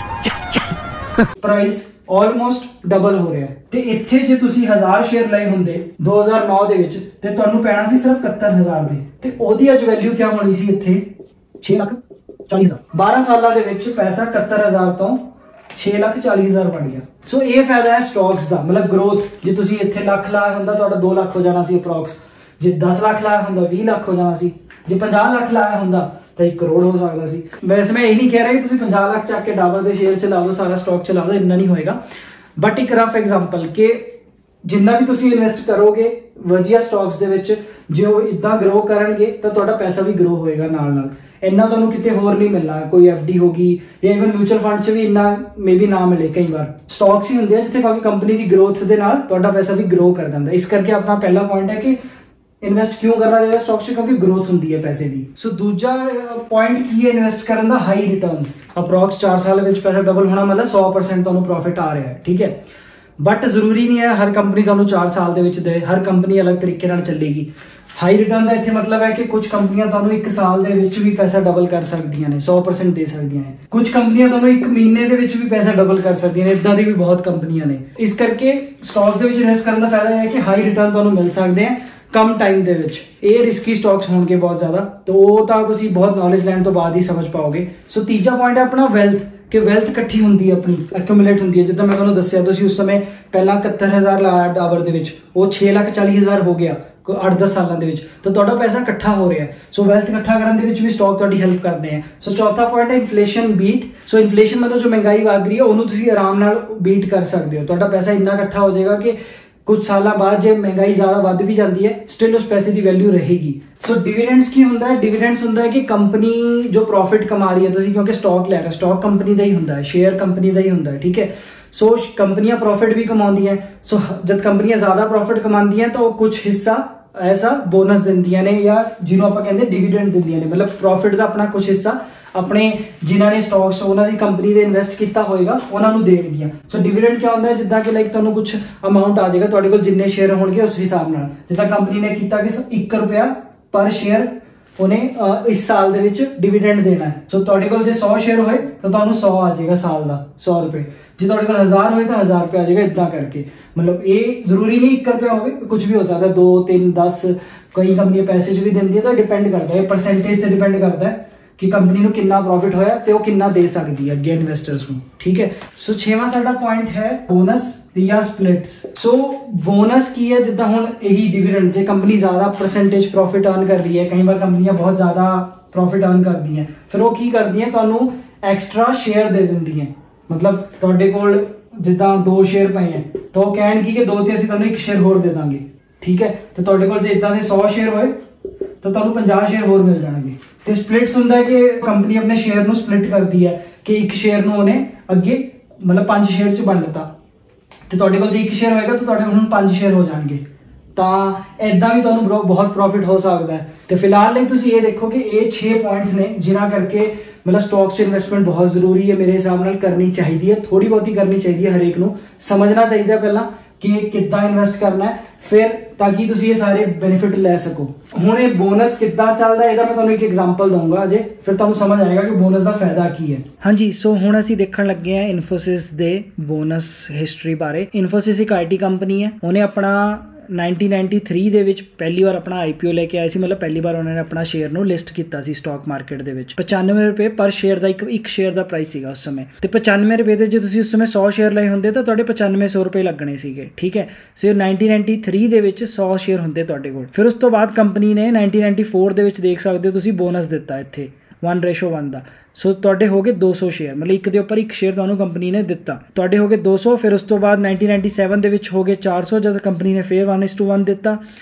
ਪ੍ਰਾਈਸ ਆਲਮੋਸਟ ਡਬਲ ਹੋ ਰਿਹਾ। ਤੇ ਇੱਥੇ ਜੇ ਤੁਸੀਂ 1000 ਸ਼ੇਅਰ ਲਏ ਹੁੰਦੇ 2009 ਦੇ ਵਿੱਚ ਤੇ ਤੁਹਾਨੂੰ ਪੈਣਾ ਸੀ ਸਿਰਫ 71000 ਦੇ, ਤੇ ਉਹਦੀ ਅੱਜ ਵੈਲਿਊ ਕੀ ਹੋਣੀ ਸੀ ਇੱਥੇ 6,40,000। 12 ਸਾਲਾਂ ਦੇ ਵਿੱਚ ਪੈਸਾ 71000 ਤੋਂ 6,40,000 ਬਣ ਗਿਆ। ਸੋ ਇਹ ਫਾਇਦਾ ਹੈ ਸਟਾਕਸ ਦਾ, ਮਤਲਬ ਗਰੋਥ। ਜੇ ਤੁਸੀਂ ਇੱਥੇ ਲੱਖ ਲਾਇਆ ਹੁੰਦਾ ਤੁਹਾਡਾ 2 ਲੱਖ ਹੋ ਜਾਣਾ ਸੀ ਅਪਰੋਕਸ, ਜੇ 10 ਲੱਖ ਲਾਇਆ ਹੁੰਦਾ 20 ਲੱਖ ਹੋ ਜਾਣਾ ਸੀ, ਜੇ 50 ਲੱਖ ਲਾਇਆ ਹੁੰਦਾ ਤਾਂ 1 ਕਰੋੜ ਹੋ ਸਕਦਾ ਸੀ। ਵੈਸੇ ਮੈਂ ਇਹ ਨਹੀਂ ਕਹਿ ਰਿਹਾ ਕਿ ਤੁਸੀਂ 50 ਲੱਖ ਚੱਕ ਕੇ ਡਾਬਰ ਦੇ ਸ਼ੇਅਰ ਚਲਾ ਦਿਓ, ਸਾਰਾ ਸਟਾਕ ਚਲਾ ਦਿਓ, ਇੰਨਾ ਨਹੀਂ ਹੋਏਗਾ। ਬਟ ਇੱਕ ਰਫ ਐਗਜ਼ਾਮਪਲ ਕਿ ਜਿੰਨਾ ਵੀ ਤੁਸੀਂ ਇਨਵੈਸਟ ਕਰੋਗੇ ਵਧੀਆ ਸਟਾਕਸ ਦੇ ਵਿੱਚ, ਜੇ ਉਹ ਇਦਾਂ ਗਰੋ ਕਰਨਗੇ ਤਾਂ ਤੁਹਾਡਾ ਪੈਸਾ ਵੀ ਗਰੋ ਹੋਏਗਾ ਨਾਲ ਨਾਲ। ਇੰਨਾ ਤੁਹਾਨੂੰ ਕਿਤੇ ਹੋਰ ਨਹੀਂ ਮਿਲਣਾ। ਕੋਈ FD ਹੋਗੀ ਜਾਂ ਇਵਨ ਮਿਊਚੁਅਲ ਫੰਡ 'ਚ ਵੀ ਇੰਨਾ ਮੇਬੀ ਨਾ ਮਿਲੇ। ਕਈ ਵਾਰ ਸਟਾਕਸ ਹੀ ਹੁੰਦੇ ਆ ਜਿੱਥੇ ਕਾਫੀ ਕੰਪਨੀ ਦੀ ਗਰੋਥ ਦੇ ਨਾਲ ਤੁਹਾਡਾ ਪੈਸਾ ਵੀ ਗਰੋ ਕਰ ਜਾਂਦਾ। ਇਸ ਕਰਕੇ ਆਪਣਾ ਪਹਿਲਾ ਪੁਆਇੰਟ ਹੈ ਕਿ ਇਨਵੈਸਟ ਕਿਉਂ ਕਰਨਾ ਚਾਹੀਦਾ ਸਟਾਕਸ 'ਚ, ਕਿਉਂਕਿ ਗਰੋਥ ਹੁੰਦੀ ਹੈ ਪੈਸੇ ਦੀ। ਸੋ ਦੂਜਾ ਪੁਆਇੰਟ ਕੀ ਹੈ ਇਨਵੈਸਟ ਕਰਨ ਦਾ, ਹਾਈ ਰਿਟਰਨਸ। ਅਪਰੋਕਸ 4 ਸਾਲ ਵਿੱਚ ਪੈਸਾ ਡਬਲ ਹੋਣਾ ਮਤਲਬ 100% ਤੁਹਾਨੂੰ ਪ੍ਰੋਫਿਟ ਆ ਰਿਹਾ ਹੈ, ਠੀਕ ਹੈ। ਬਟ ਜ਼ਰੂਰੀ ਨਹੀਂ ਹੈ ਹਰ ਕੰਪਨੀ ਤੁਹਾਨੂੰ 4 ਸਾਲ ਦੇ ਵਿੱਚ ਦੇ, ਹਰ ਕੰਪਨੀ ਅਲੱਗ ਤਰੀਕੇ ਨਾਲ ਚੱਲੇਗੀ। ਹਾਈ ਰਿਟਰਨ ਦਾ ਇੱਥੇ ਮਤਲਬ ਹੈ ਕਿ ਕੁਝ ਕੰਪਨੀਆਂ ਤੁਹਾਨੂੰ 1 ਸਾਲ ਦੇ ਵਿੱਚ ਵੀ ਪੈਸਾ ਡਬਲ ਕਰ ਸਕਦੀਆਂ ਨੇ, 100% ਦੇ ਸਕਦੀਆਂ ਨੇ। ਕੁਝ ਕੰਪਨੀਆਂ ਤੁਹਾਨੂੰ 1 ਮਹੀਨੇ ਦੇ ਵਿੱਚ ਵੀ ਪੈਸਾ ਡਬਲ ਕਰ ਸਕਦੀਆਂ ਨੇ, ਇਦਾਂ ਦੀ ਵੀ ਬਹੁਤ ਕੰਪਨੀਆਂ ਨੇ। ਇਸ ਕਰਕੇ ਸਟਾਕਸ ਦੇ ਵਿੱਚ ਇਨਵੈਸਟ ਕਰਨ ਦਾ ਫਾਇਦਾ ਇਹ ਹੈ ਕਿ ਹਾਈ ਰਿਟਰਨ ਤੁਹਾਨੂੰ ਮਿਲ ਸਕਦੇ ਆ ਕਮ ਟਾਈਮ ਦੇ ਵਿੱਚ। ਇਹ ਰਿਸਕੀ ਸਟਾਕਸ ਹੋਣਗੇ ਬਹੁਤ ਜ਼ਿਆਦਾ, ਤਾਂ ਉਹ ਤਾਂ ਤੁਸੀਂ ਬਹੁਤ ਨੌਲੇਜ ਲੈਣ ਤੋਂ ਬਾਅਦ ਹੀ ਸਮਝ ਪਾਓਗੇ। ਸੋ ਤੀਜਾ ਪੁਆਇੰਟ ਹੈ ਆਪਣਾ ਵੈਲਥ, ਕਿ ਵੈਲਥ ਇਕੱਠੀ ਹੁੰਦੀ ਹੈ, ਆਪਣੀ ਐਕੂਮੂਲੇਟ ਹੁੰਦੀ ਹੈ। ਜਿੱਦਾਂ ਮੈਂ ਤੁਹਾਨੂੰ ਦੱਸਿਆ, ਤੁਸੀਂ ਉਸ ਸਮੇਂ ਪਹਿਲਾਂ 71000 ਲਾਇਆ ਡਾਬਰ ਦੇ ਵਿੱਚ, ਉਹ 6,40,000 ਹੋ ਗਿਆ 8-10 ਸਾਲਾਂ ਦੇ ਵਿੱਚ, ਤਾਂ ਤੁਹਾਡਾ ਪੈਸਾ ਇਕੱਠਾ ਹੋ ਰਿਹਾ। ਸੋ ਵੈਲਥ ਇਕੱਠਾ ਕਰਨ ਦੇ ਵਿੱਚ ਵੀ ਸਟਾਕ ਤੁਹਾਡੀ ਹੈਲਪ ਕਰਦੇ ਆ। ਸੋ ਚੌਥਾ ਪੁਆਇੰਟ ਹੈ ਇਨਫਲੇਸ਼ਨ ਬੀਟ। ਸੋ ਇਨਫਲੇਸ਼ਨ ਮਤਲਬ ਜੋ ਮਹਿੰਗਾਈ ਵਧ ਰਹੀ ਹੈ ਉਹਨੂੰ ਤੁਸੀਂ ਆਰਾਮ ਨਾਲ ਬੀਟ ਕਰ ਸਕਦੇ ਹੋ। ਤੁਹਾਡਾ ਪੈਸਾ ਇੰਨਾ ਇਕੱਠਾ ਹੋ ਜਾਏਗਾ ਕਿ ਕੁਝ ਸਾਲਾਂ ਬਾਅਦ ਜੇ ਮਹਿੰਗਾਈ ਜ਼ਿਆਦਾ ਵੱਧ ਵੀ ਜਾਂਦੀ ਹੈ ਸਟਿਲ ਉਸ ਪੈਸੇ ਦੀ ਵੈਲਿਊ ਰਹੇਗੀ। ਸੋ ਡਿਵੀਡੈਂਡਸ ਕੀ ਹੁੰਦਾ ਹੈ? ਡਿਵੀਡੈਂਡਸ ਹੁੰਦਾ ਹੈ ਕਿ ਕੰਪਨੀ ਜੋ ਪ੍ਰੋਫਿਟ ਕਮਾ ਰਹੀ ਹੈ, ਤੁਸੀਂ ਕਿਉਂਕਿ ਸਟਾਕ ਲੈ ਰਹੇ ਹੋ, ਸਟਾਕ ਕੰਪਨੀ ਦਾ ਹੀ ਹੁੰਦਾ ਹੈ, ਸ਼ੇਅਰ ਕੰਪਨੀ ਦਾ ਹੀ ਹੁੰਦਾ ਹੈ, ਠੀਕ ਹੈ। ਸੋ ਕੰਪਨੀਆਂ ਪ੍ਰੋਫਿਟ ਵੀ ਕਮਾਉਂਦੀਆਂ। ਸੋ ਜਦ ਕੰਪਨੀਆਂ ਜ਼ਿਆਦਾ ਪ੍ਰੋਫਿਟ ਕਮਾਉਂਦੀਆਂ ਤਾਂ ਉਹ ਕੁਝ ਹਿੱਸਾ ਐਸਾ ਬੋਨਸ ਦਿੰਦੀਆਂ ਨੇ, ਜਾਂ ਜਿਹਨੂੰ ਆਪਾਂ ਕਹਿੰਦੇ ਡਿਵੀਡੈਂਡ ਦਿੰਦੀਆਂ ਨੇ। ਮਤਲਬ ਪ੍ਰੋਫਿਟ ਦਾ ਆਪਣਾ ਕੁਝ ਹਿੱਸਾ ਆਪਣੇ ਜਿਨ੍ਹਾਂ ਨੇ ਸਟਾਕਸ ਉਹਨਾਂ ਦੀ ਕੰਪਨੀ ਦੇ ਇਨਵੈਸਟ ਕੀਤਾ ਹੋਏਗਾ ਉਹਨਾਂ ਨੂੰ ਦੇਣਗੀਆਂ। ਸੋ ਡਿਵੀਡੈਂਡ ਕੀ ਹੁੰਦਾ ਹੈ? ਜਿੱਦਾਂ ਕਿ ਲਾਈਕ ਤੁਹਾਨੂੰ ਕੁਝ ਅਮਾਉਂਟ ਆ ਜਾਏਗਾ, ਤੁਹਾਡੇ ਕੋਲ ਜਿੰਨੇ ਸ਼ੇਅਰ ਹੋਣਗੇ ਉਸ ਹਿਸਾਬ ਨਾਲ। ਜਿੱਦਾਂ ਕੰਪਨੀ ਨੇ ਕੀਤਾ ਕਿ 1 ਰੁਪਿਆ ਪਰ ਸ਼ੇਅਰ ਉਹਨੇ ਇਸ ਸਾਲ ਦੇ ਵਿੱਚ ਡਿਵੀਡੈਂਡ ਦੇਣਾ ਹੈ। ਸੋ ਤੁਹਾਡੇ ਕੋਲ ਜੇ 100 ਸ਼ੇਅਰ ਹੋਏ ਤਾਂ ਤੁਹਾਨੂੰ 100 ਆ ਜਾਏਗਾ ਸਾਲ ਦਾ, 100 ਰੁਪਏ। ਜੇ ਤੁਹਾਡੇ ਕੋਲ 1000 ਹੋਏ ਤਾਂ 1000 ਰੁਪਏ ਆ ਜਾਏਗਾ। ਇਦਾਂ ਕਰਕੇ ਮਤਲਬ ਇਹ ਜ਼ਰੂਰੀ ਨਹੀਂ 1 ਰੁਪਿਆ ਹੋਵੇ, ਕੁਝ ਵੀ ਹੋ ਸਕਦਾ, 2, 3, 10। ਕਈ ਕੰਪਨੀਆਂ ਪੈਸੇ 'ਚ ਵੀ ਦਿੰਦੀ ਹੈ, ਤਾਂ ਡਿਪੈਂਡ ਕਰਦਾ ਹੈ, ਪਰਸੈਂਟੇਜ ਤੇ ਡਿਪੈਂਡ ਕਰਦਾ ਹੈ ਕਿ ਕੰਪਨੀ ਨੂੰ ਕਿੰਨਾ ਪ੍ਰੋਫਿਟ ਹੋਇਆ ਤੇ ਉਹ ਕਿੰਨਾ ਦੇ ਸਕਦੀ ਹੈ ਅੱਗੇ ਇਨਵੈਸਟਰਸ ਨੂੰ, ਠੀਕ ਹੈ। ਸੋ 6ਵਾਂ ਸਾਡਾ ਪੁਆਇੰਟ ਹੈ ਬੋਨਸ ਜਾਂ ਸਪਲਿਟਸ। ਸੋ ਬੋਨਸ ਕੀ ਹੈ? ਜਿੱਦਾਂ ਹੁਣ ਇਹੀ ਡਿਵੀਡੈਂਡ, ਜੇ ਕੰਪਨੀ ਜ਼ਿਆਦਾ ਪਰਸੈਂਟੇਜ ਪ੍ਰੋਫਿਟ ਅਰਨ ਕਰ ਰਹੀ ਹੈ, ਕਈ ਵਾਰ ਕੰਪਨੀਆਂ ਬਹੁਤ ਜ਼ਿਆਦਾ ਪ੍ਰੋਫਿਟ ਅਰਨ ਕਰਦੀਆਂ, ਫਿਰ ਉਹ ਕੀ ਕਰਦੀਆਂ? ਤੁਹਾਨੂੰ ਐਕਸਟਰਾ ਸ਼ੇਅਰ ਦੇ ਦਿੰਦੀਆਂ। ਮਤਲਬ ਤੁਹਾਡੇ ਕੋਲ ਜਿੱਦਾਂ 2 ਸ਼ੇਅਰ ਪਏ ਹੈ ਤਾਂ ਉਹ ਕਹਿਣਗੇ ਕਿ 2 ਤੇ ਅਸੀਂ ਤੁਹਾਨੂੰ 1 ਸ਼ੇਅਰ ਹੋਰ ਦੇ ਦਾਂਗੇ, ਠੀਕ ਹੈ। ਤੇ ਤੁਹਾਡੇ ਕੋਲ ਜੇ ਇਦਾਂ ਦੇ 100 ਸ਼ੇਅਰ ਹੋਏ ਤਾਂ ਤੁਹਾਨੂੰ 50 ਸ਼ੇਅਰ ਹੋਰ ਮਿਲ ਜਾਣਗੇ। ਤੇ ਸਪਲਿਟਸ ਹੁੰਦਾ ਹੈ ਕਿ ਕੰਪਨੀ ਆਪਣੇ ਸ਼ੇਅਰ ਨੂੰ ਸਪਲਿਟ ਕਰਦੀ ਹੈ ਕਿ 1 ਸ਼ੇਅਰ ਨੂੰ ਉਹਨੇ ਅੱਗੇ ਮਤਲਬ 5 ਸ਼ੇਅਰ 'ਚ ਵੰਡ ਦਿੱਤਾ, ਤੇ ਤੁਹਾਡੇ ਕੋਲ ਜੇ 1 ਸ਼ੇਅਰ ਹੋਏਗਾ ਤਾਂ ਤੁਹਾਡੇ ਹੁਣ 5 ਸ਼ੇਅਰ ਹੋ ਜਾਣਗੇ। ਤਾਂ ਇਦਾਂ ਵੀ ਤੁਹਾਨੂੰ ਬਹੁਤ ਪ੍ਰੋਫਿਟ ਹੋ ਸਕਦਾ ਹੈ। ਤੇ ਫਿਲਹਾਲ ਲਈ ਤੁਸੀਂ ਇਹ ਦੇਖੋ ਕਿ ਇਹ 6 ਪੁਆਇੰਟਸ ਨੇ ਜਿਨ੍ਹਾਂ ਕਰਕੇ ਮਤਲਬ ਸਟਾਕਸ 'ਚ ਇਨਵੈਸਟਮੈਂਟ ਬਹੁਤ ਜ਼ਰੂਰੀ ਹੈ, ਮੇਰੇ ਹਿਸਾਬ ਨਾਲ ਕਰਨੀ ਚਾਹੀਦੀ ਹੈ। ਥੋੜੀ ਬਹੁਤੀ ਕਰਨੀ ਚਾਹੀਦੀ ਹੈ, ਹਰੇਕ ਨੂੰ ਸਮਝਣਾ ਚਾਹੀਦਾ ਪਹਿਲਾਂ ਕਿ ਕਿੱਦਾਂ ਇਨਵੈਸਟ ਕਰਨਾ ਹੈ, ਫਿਰ ਤਾਂ ਕਿ ਤੁਸੀਂ ਇਹ ਸਾਰੇ ਬੈਨੀਫਿਟ ਲੈ ਸਕੋ। ਹੁਣ ਇਹ ਬੋਨਸ ਕਿੱਦਾਂ ਚੱਲਦਾ ਇਹਦਾ ਮੈਂ ਤੁਹਾਨੂੰ ਇੱਕ ਐਗਜ਼ਾਮਪਲ ਦਊਂਗਾ ਅਜੇ, ਫਿਰ ਤੁਹਾਨੂੰ ਸਮਝ ਆਏਗਾ ਕਿ ਬੋਨਸ ਦਾ ਫਾਇਦਾ ਕੀ ਹੈ। ਹਾਂਜੀ, ਸੋ ਹੁਣ ਅਸੀਂ ਦੇਖਣ ਲੱਗੇ ਹਾਂ ਇਨਫੋਸਿਸ ਦੇ ਬੋਨਸ ਹਿਸਟਰੀ ਬਾਰੇ। ਇਨਫੋਸਿਸ ਇੱਕ IT ਕੰਪਨੀ ਹੈ। ਉਹਨੇ ਆਪਣਾ 1993 ਦੇ ਵਿੱਚ ਪਹਿਲੀ ਵਾਰ ਆਪਣਾ IPO ਲੈ ਕੇ ਆਏ ਸੀ। ਮਤਲਬ ਪਹਿਲੀ ਵਾਰ ਉਹਨਾਂ ਨੇ ਆਪਣਾ ਸ਼ੇਅਰ ਨੂੰ ਲਿਸਟ ਕੀਤਾ ਸੀ ਸਟਾਕ ਮਾਰਕੀਟ ਦੇ ਵਿੱਚ। 95 ਰੁਪਏ ਪਰ ਸ਼ੇਅਰ ਦਾ ਇੱਕ ਸ਼ੇਅਰ ਦਾ ਪ੍ਰਾਈਸ ਸੀਗਾ ਉਸ ਸਮੇਂ। ਤੇ 95 ਰੁਪਏ ਦੇ ਜੇ ਤੁਸੀਂ ਉਸ ਸਮੇਂ 100 ਸ਼ੇਅਰ ਲਏ ਹੁੰਦੇ ਤਾਂ ਤੁਹਾਡੇ 9500 ਰੁਪਏ ਲੱਗਣੇ ਸੀਗੇ, ਠੀਕ ਹੈ। ਸੋ 1993 ਦੇ ਵਿੱਚ 100 ਸ਼ੇਅਰ ਹੁੰਦੇ ਤੁਹਾਡੇ ਕੋਲ। ਫਿਰ ਉਸ ਤੋਂ ਬਾਅਦ ਕੰਪਨੀ ਨੇ 1994 ਦੇ ਵਿੱਚ ਦੇਖ ਸਕਦੇ ਹੋ ਤੁਸੀਂ ਬੋਨਸ ਦਿੱਤਾ ਇੱਥੇ 1:1 ਦਾ। ਸੋ ਤੁਹਾਡੇ ਹੋ ਗਏ 200 ਸ਼ੇਅਰ, ਮਤਲਬ ਇੱਕ ਦੇ ਉੱਪਰ ਇੱਕ ਸ਼ੇਅਰ ਤੁਹਾਨੂੰ ਕੰਪਨੀ ਨੇ ਦਿੱਤਾ। ਤੁਹਾਡੇ ਹੋ ਗਏ 200, ਫਿਰ ਉਸ ਤੋਂ ਬਾਅਦ 1997 ਦੇ ਵਿੱਚ ਹੋ ਗਏ 400 ਜਦ ਕੰਪਨੀ ਨੇ ਫਿਰ 1:1 ਦਿੱਤਾ।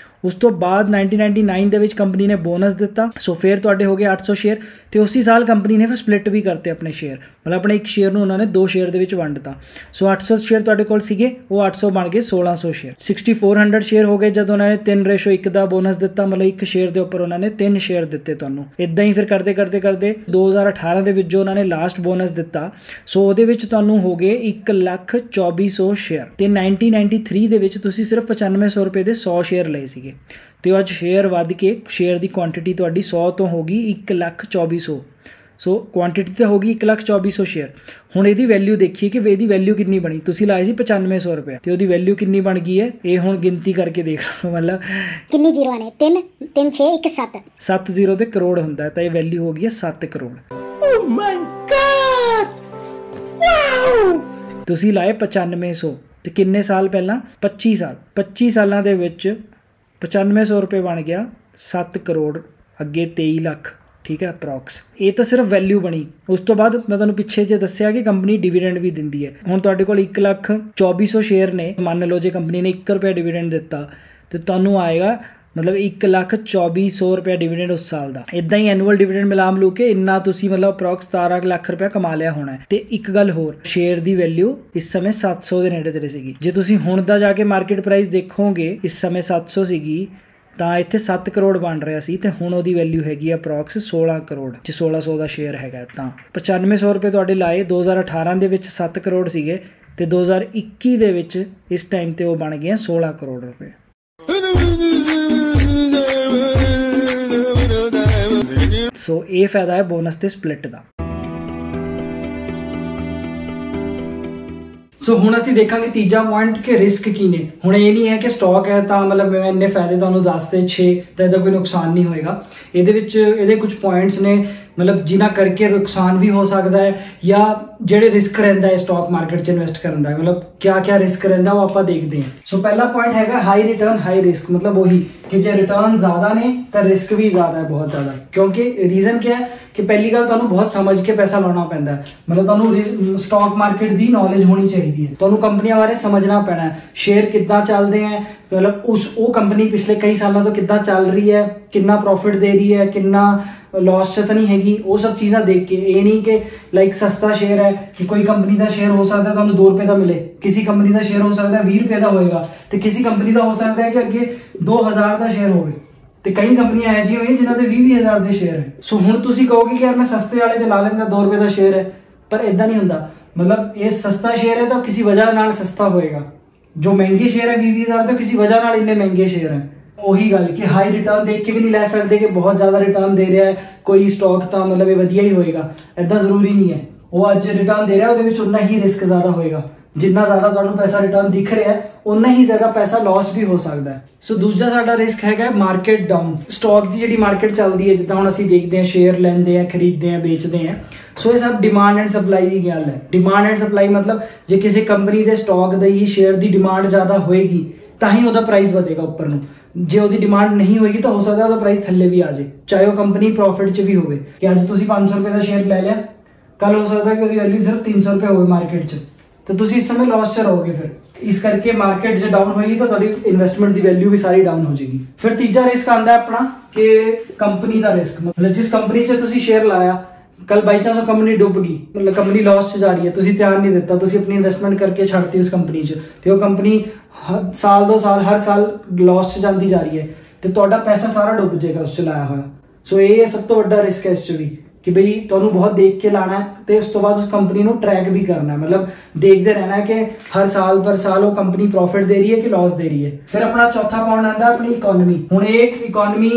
ਉਸ ਤੋਂ ਬਾਅਦ 1999 ਦੇ ਵਿੱਚ ਕੰਪਨੀ ਨੇ ਬੋਨਸ ਦਿੱਤਾ, ਸੋ ਫਿਰ ਤੁਹਾਡੇ ਹੋ ਗਏ 800 ਸ਼ੇਅਰ। ਤੇ ਉਸੇ ਸਾਲ ਕੰਪਨੀ ਨੇ ਫਿਰ ਸਪਲਿਟ ਵੀ ਕਰਤੇ ਆਪਣੇ ਸ਼ੇਅਰ, ਮਤਲਬ ਆਪਣੇ ਇੱਕ ਸ਼ੇਅਰ ਨੂੰ ਉਹਨਾਂ ਨੇ 2 ਸ਼ੇਅਰ ਦੇ ਵਿੱਚ ਵੰਡਤਾ। ਸੋ 800 ਸ਼ੇਅਰ ਤੁਹਾਡੇ ਕੋਲ ਸੀਗੇ, ਉਹ 800 ਬਣ ਗਏ 1600 ਸ਼ੇਅਰ। 6400 ਸ਼ੇਅਰ ਹੋ ਗਏ ਜਦ ਉਹਨਾਂ ਨੇ 3:1 ਦਾ ਬੋਨਸ ਦਿੱਤਾ, ਮਤਲਬ ਇੱਕ ਸ਼ੇਅਰ ਦੇ ਉੱਪਰ ਉਹਨਾਂ ਨੇ 3 ਸ਼ੇਅਰ ਦਿੱਤੇ ਤੁਹਾਨੂੰ। ਇੱਦਾਂ ਹੀ ਫਿਰ ਕਰਦੇ 2018 ਦੇ ਵਿੱਚ ਜੋ ਉਹਨਾਂ ਨੇ ਲਾਸਟ ਬੋਨਸ ਦਿੱਤਾ, ਸੋ ਉਹਦੇ ਵਿੱਚ ਤੁਹਾਨੂੰ ਹੋ ਗਏ 1,24,100 ਸ਼ੇਅਰ। ਤੇ 1993 ਦੇ ਵਿੱਚ ਤੁਸੀਂ ਸਿਰਫ 9500 ਰੁਪਏ ਦੇ 100 ਸ਼ੇਅਰ ਲਏ ਸੀਗੇ, ਤੇ ਅੱਜ ਸ਼ੇਅਰ ਵੱਧ ਕੇ ਸ਼ੇਅਰ ਦੀ ਕੁਆਂਟੀਟੀ ਤੁਹਾਡੀ 100 ਤੋਂ ਹੋ ਗਈ 1,24,100। ਸੋ ਕੁਆਂਟੀਟੀ ਤਾਂ ਹੋ ਗਈ 1,24,100 ਸ਼ੇਅਰ। ਹੁਣ ਇਹਦੀ ਵੈਲਿਊ ਦੇਖੀਏ ਕਿ ਇਹਦੀ ਵੈਲਿਊ ਕਿੰਨੀ ਬਣੀ। ਤੁਸੀਂ ਲਾਏ ਸੀ 9500 ਰੁਪਏ ਤੇ ਉਹਦੀ ਵੈਲਿਊ ਕਿੰਨੀ ਬਣ ਗਈ ਹੈ, ਇਹ ਹੁਣ ਗਿਣਤੀ ਕਰਕੇ ਦੇਖ ਲਓ, ਮਤਲਬ ਕਿੰਨੀ ਜ਼ੀਰੋ ਨੇ, 3 3 6 1 7 7 ਜ਼ੀਰੋ ਤੇ ਕਰੋੜ ਹੁੰਦਾ ਹੈ, ਤਾਂ ਇਹ ਵੈਲਿਊ ਹੋ ਗਈ ਹੈ 7 crore. Oh my God! Wow! ਤੁਸੀਂ ਲਾਏ 9500 ਤੇ ਕਿੰਨੇ ਸਾਲ ਪਹਿਲਾਂ? 25 ਸਾਲ। 25 ਸਾਲਾਂ ਦੇ ਵਿੱਚ 9500 ਰੁਪਏ ਬਣ ਗਿਆ 7 ਕਰੋੜ, ਅੱਗੇ 23 ਲੱਖ, ਠੀਕ ਹੈ ਅਪਰੋਕਸ। ਇਹ ਤਾਂ ਸਿਰਫ ਵੈਲਿਊ ਬਣੀ। ਉਸ ਤੋਂ ਬਾਅਦ ਮੈਂ ਤੁਹਾਨੂੰ ਪਿੱਛੇ ਜੇ ਦੱਸਿਆ ਕਿ ਕੰਪਨੀ ਡਿਵੀਡੈਂਡ ਵੀ ਦਿੰਦੀ ਹੈ। ਹੁਣ ਤੁਹਾਡੇ ਕੋਲ 1,24,100 ਸ਼ੇਅਰ ਨੇ, ਮੰਨ ਲਓ ਜੇ ਕੰਪਨੀ ਨੇ 1 ਰੁਪਇਆ ਡਿਵੀਡੈਂਡ ਦਿੱਤਾ ਤੇ ਤੁਹਾਨੂੰ ਆਏਗਾ ਮਤਲਬ 1,24,100 ਰੁਪਇਆ ਡਿਵੀਡੈਂਡ ਉਸ ਸਾਲ ਦਾ। ਇਦਾਂ ਹੀ ਐਨੂਅਲ ਡਿਵੀਡੈਂਡ ਮਿਲਾ ਮਿਲੂ ਕੇ ਇੰਨਾ ਤੁਸੀਂ ਮਤਲਬ ਅਪਰੋਕਸ 17 ਲੱਖ ਰੁਪਇਆ ਕਮਾ ਲਿਆ ਹੋਣਾ ਹੈ। ਤੇ ਇੱਕ ਗੱਲ ਹੋਰ, ਸ਼ੇਅਰ ਦੀ ਵੈਲਿਊ ਇਸ ਸਮੇਂ 700 ਦੇ ਨੇੜੇ ਤੇੜੇ ਸੀਗੀ। ਜੇ ਤੁਸੀਂ ਹੁਣ ਦਾ ਜਾ ਕੇ ਮਾਰਕੀਟ ਪ੍ਰਾਈਸ ਦੇਖੋਗੇ, ਇਸ ਸਮੇਂ 700 ਸੀਗੀ ਤਾਂ ਇੱਥੇ 7 ਕਰੋੜ ਬਣ ਰਿਹਾ ਸੀ, ਤੇ ਹੁਣ ਉਹਦੀ ਵੈਲਿਊ ਹੈਗੀ ਅਪਰੋਕਸ 16 ਕਰੋੜ, ਜੇ 1600 ਦਾ ਸ਼ੇਅਰ ਹੈਗਾ। ਤਾਂ 9500 ਰੁਪਏ ਤੁਹਾਡੇ ਲਾਏ 2018 ਦੇ ਵਿੱਚ 7 ਕਰੋੜ ਸੀਗੇ, ਤੇ 2021 ਦੇ ਵਿੱਚ ਇਸ ਟਾਈਮ ਤੇ ਉਹ ਬਣ ਗਏ 16 ਕਰੋੜ ਰੁਪਏ। ਸੋ ਇਹ ਫਾਇਦਾ ਹੈ ਬੋਨਸ ਤੇ ਸਪਲਿਟ ਦਾ। ਸੋ ਹੁਣ ਅਸੀਂ ਦੇਖਾਂਗੇ ਤੀਜਾ ਪੁਆਇੰਟ ਕਿ ਰਿਸਕ ਕੀ ਨੇ। ਹੁਣ ਇਹ ਨਹੀਂ ਹੈ ਕਿ ਸਟਾਕ ਹੈ ਤਾਂ ਮਤਲਬ ਮੈਂ ਇੰਨੇ ਫਾਇਦੇ ਤੁਹਾਨੂੰ ਦੱਸਦੇ 6 ਤਾਂ ਇਹਦਾ ਕੋਈ ਨੁਕਸਾਨ ਨਹੀਂ ਹੋਏਗਾ। ਇਹਦੇ ਵਿੱਚ ਇਹਦੇ ਕੁਝ ਪੁਆਇੰਟਸ ਨੇ ਮਤਲਬ ਜਿਨ੍ਹਾਂ ਕਰਕੇ ਨੁਕਸਾਨ ਵੀ ਹੋ ਸਕਦਾ ਹੈ, ਜਾਂ ਜਿਹੜੇ ਰਿਸਕ ਰਹਿੰਦਾ ਹੈ ਸਟਾਕ ਮਾਰਕੀਟ 'ਚ ਇਨਵੈਸਟ ਕਰਨ ਦਾ, ਮਤਲਬ ਕਿਆ ਰਿਸਕ ਰਹਿੰਦਾ ਉਹ ਆਪਾਂ ਦੇਖਦੇ ਹਾਂ। ਸੋ ਪਹਿਲਾ ਪੁਆਇੰਟ ਹੈਗਾ ਹਾਈ ਰਿਟਰਨ ਹਾਈ ਰਿਸਕ, ਮਤਲਬ ਉਹੀ ਕਿ ਜੇ ਰਿਟਰਨ ਜ਼ਿਆਦਾ ਨੇ ਤਾਂ ਰਿਸਕ ਵੀ ਜ਼ਿਆਦਾ ਹੈ, ਬਹੁਤ ਜ਼ਿਆਦਾ। ਕਿਉਂਕਿ ਰੀਜ਼ਨ ਕੀ ਹੈ ਕਿ ਪਹਿਲੀ ਗੱਲ ਤੁਹਾਨੂੰ ਬਹੁਤ ਸਮਝ ਕੇ ਪੈਸਾ ਲਾਉਣਾ ਪੈਂਦਾ ਹੈ, ਮਤਲਬ ਤੁਹਾਨੂੰ ਸਟਾਕ ਮਾਰਕੀਟ ਦੀ ਨੌਲੇਜ ਹੋਣੀ ਚਾਹੀਦੀ ਹੈ, ਤੁਹਾਨੂੰ ਕੰਪਨੀਆਂ ਬਾਰੇ ਸਮਝਣਾ ਪੈਣਾ ਹੈ, ਸ਼ੇਅਰ ਕਿੱਦਾਂ ਚੱਲਦੇ ਹੈ, ਮਤਲਬ ਉਹ ਕੰਪਨੀ ਪਿਛਲੇ ਕਈ ਸਾਲਾਂ ਤੋਂ ਕਿੱਦਾਂ ਚੱਲ ਰਹੀ ਹੈ, ਕਿੰਨਾ ਪ੍ਰੋਫਿਟ ਦੇ ਰਹੀ ਹੈ, ਕਿੰਨਾ लॉस च तो नहीं हैगी, वो सब चीज़ा देख के। ये नहीं कि लाइक सस्ता शेयर है कि कोई कंपनी का शेयर हो सकता है तो 2 रुपए का मिले, किसी कंपनी का शेयर हो सकता है 20 रुपए का होएगा, तो किसी कंपनी का हो सकता है कि अगे 2000 का शेयर होवे, ਤੇ ਕਈ ਕੰਪਨੀਆਂ ਐ ਜਿਹੀਆਂ ਜਿਨ੍ਹਾਂ ਦੇ 20,000 ਦੇ ਸ਼ੇਅਰ ਹੈ। ਸੋ ਹੁਣ ਤੁਸੀਂ ਕਹੋਗੇ ਕਿ ਯਾਰ ਮੈਂ ਸਸਤੇ ਵਾਲੇ ਚ ਲਾ ਲੈਂਦਾ, 2 ਰੁਪਏ ਦਾ ਸ਼ੇਅਰ ਹੈ, ਪਰ ਇਦਾਂ ਨਹੀਂ ਹੁੰਦਾ। ਮਤਲਬ ਇਹ ਸਸਤਾ ਸ਼ੇਅਰ ਹੈ ਤਾਂ ਕਿਸੇ ਵਜ੍ਹਾ ਨਾਲ ਸਸਤਾ ਹੋਏਗਾ, ਜੋ ਮਹਿੰਗੇ ਸ਼ੇਅਰ ਹੈ 20,000 ਤਾਂ ਕਿਸੇ ਵਜ੍ਹਾ ਨਾਲ ਇੰਨੇ ਮਹਿੰਗੇ ਸ਼ੇਅਰ ਹੈ। ਉਹੀ ਗੱਲ ਕਿ ਹਾਈ ਰਿਟਰਨ ਦੇਖ ਕੇ ਵੀ ਨਹੀਂ ਲੈ ਸਕਦੇ ਕਿ ਬਹੁਤ ਜ਼ਿਆਦਾ ਰਿਟਰਨ ਦੇ ਰਿਹਾ ਹੈ ਕੋਈ ਸਟਾਕ ਤਾਂ ਮਤਲਬ ਇਹ ਵਧੀਆ ਹੀ ਹੋਏਗਾ, ਇਦਾਂ ਜ਼ਰੂਰੀ ਨਹੀਂ ਹੈ। ਉਹ ਅੱਜ ਰਿਟਰਨ ਦੇ ਰਿਹਾ ਉਹਦੇ ਵਿੱਚ ਉਨਾ ਹੀ ਰਿਸਕ ਜ਼ਿਆਦਾ ਹੋਏਗਾ, ਜਿੰਨਾ ਜ਼ਿਆਦਾ ਤੁਹਾਨੂੰ ਪੈਸਾ ਰਿਟਰਨ ਦਿਖ ਰਿਹਾ ਹੈ ਉਨਾ ਹੀ ਜ਼ਿਆਦਾ ਪੈਸਾ ਲਾਸ ਵੀ ਹੋ ਸਕਦਾ ਹੈ। ਸੋ ਦੂਜਾ ਸਾਡਾ ਰਿਸਕ ਹੈਗਾ ਮਾਰਕੀਟ ਡਾਊਨ। ਸਟਾਕ ਦੀ ਜਿਹੜੀ ਮਾਰਕੀਟ ਚੱਲਦੀ ਹੈ, ਜਿੱਦਾਂ ਹੁਣ ਅਸੀਂ ਦੇਖਦੇ ਹਾਂ ਸ਼ੇਅਰ ਲੈਂਦੇ ਆ, ਖਰੀਦਦੇ ਆ, ਵੇਚਦੇ ਆ, ਸੋ ਇਹ ਸਭ ਡਿਮਾਂਡ ਐਂਡ ਸਪਲਾਈ ਦੀ ਗੱਲ ਹੈ। ਡਿਮਾਂਡ ਐਂਡ ਸਪਲਾਈ ਮਤਲਬ ਜੇ ਕਿਸੇ ਕੰਪਨੀ ਦੇ ਸਟਾਕ ਦੀ ਸ਼ੇਅਰ ਦੀ ਡਿਮਾਂਡ ਜ਼ਿਆਦਾ ਹੋਏਗੀ ਤਾਂ ਹੀ ਉਹਦਾ ਪ੍ਰਾਈਸ ਵਧੇਗਾ ਉੱਪਰ ਨੂੰ। ਜੇ ਉਹਦੀ ਡਿਮਾਂਡ ਨਹੀਂ ਹੋਏਗੀ ਤਾਂ ਹੋ ਸਕਦਾ ਉਹਦਾ ਪ੍ਰਾਈਸ ਥੱਲੇ ਵੀ ਆ ਜਾਏ, ਚਾਹੇ ਉਹ ਕੰਪਨੀ ਪ੍ਰੋਫਿਟ 'ਚ ਵੀ ਹੋਵੇ। ਕਿ ਅੱਜ ਤੁਸੀਂ 500 ਰੁਪਏ ਦਾ ਸ਼ੇਅਰ ਲੈ ਲਿਆ, ਕੱਲ ਹੋ ਸਕਦਾ ਕਿ ਉਹਦੀ ਵੈਲਿਊ ਸਿਰਫ 300 ਰੁਪਏ ਹੋਵੇ ਮਾਰਕੀਟ 'ਚ, तो तुसी इस समय लॉस च रहोगे। फिर इस करके मार्केट जो डाउन होगी तो थोड़ी इन्वेस्टमेंट की वैल्यू भी सारी डाउन हो जाएगी। फिर तीजा रिस्क आता है अपना कि कंपनी का रिस्क, मतलब जिस कंपनी च तुसी शेयर लाया, कल बाई चांस कंपनी डुब गई, मतलब कंपनी लॉस च जा रही है, तुसी ध्यान नहीं दिता, तुसी अपनी इन्वेस्टमेंट करके छाड़ती उस कंपनी च, तो वो कंपनी साल 2 साल हर साल लॉस च जाती जा रही है, तो तुहाडा पैसा सारा डुब जाएगा उस च लाया हुआ। सो ये सब तो बड़ा रिस्क है इस च भी कि भाई ਤੁਹਾਨੂੰ ਬਹੁਤ ਦੇਖ ਕੇ ਲਾਣਾ ਹੈ ਤੇ ਉਸ ਤੋਂ ਬਾਅਦ ਉਸ ਕੰਪਨੀ ਨੂੰ ਟਰੈਕ ਵੀ ਕਰਨਾ ਹੈ, ਮਤਲਬ ਦੇਖਦੇ ਰਹਿਣਾ ਹੈ ਕਿ ਹਰ ਸਾਲ ਪਰ ਸਾਲ ਉਹ ਕੰਪਨੀ ਪ੍ਰੋਫਿਟ ਦੇ ਰਹੀ ਹੈ ਕਿ ਲਾਸ ਦੇ ਰਹੀ ਹੈ। ਫਿਰ ਆਪਣਾ ਚੌਥਾ ਪੁਆਇੰਟ ਆਉਂਦਾ ਆਪਣੀ ਇਕਨੋਮੀ। ਹੁਣ ਇਹ ਇਕਨੋਮੀ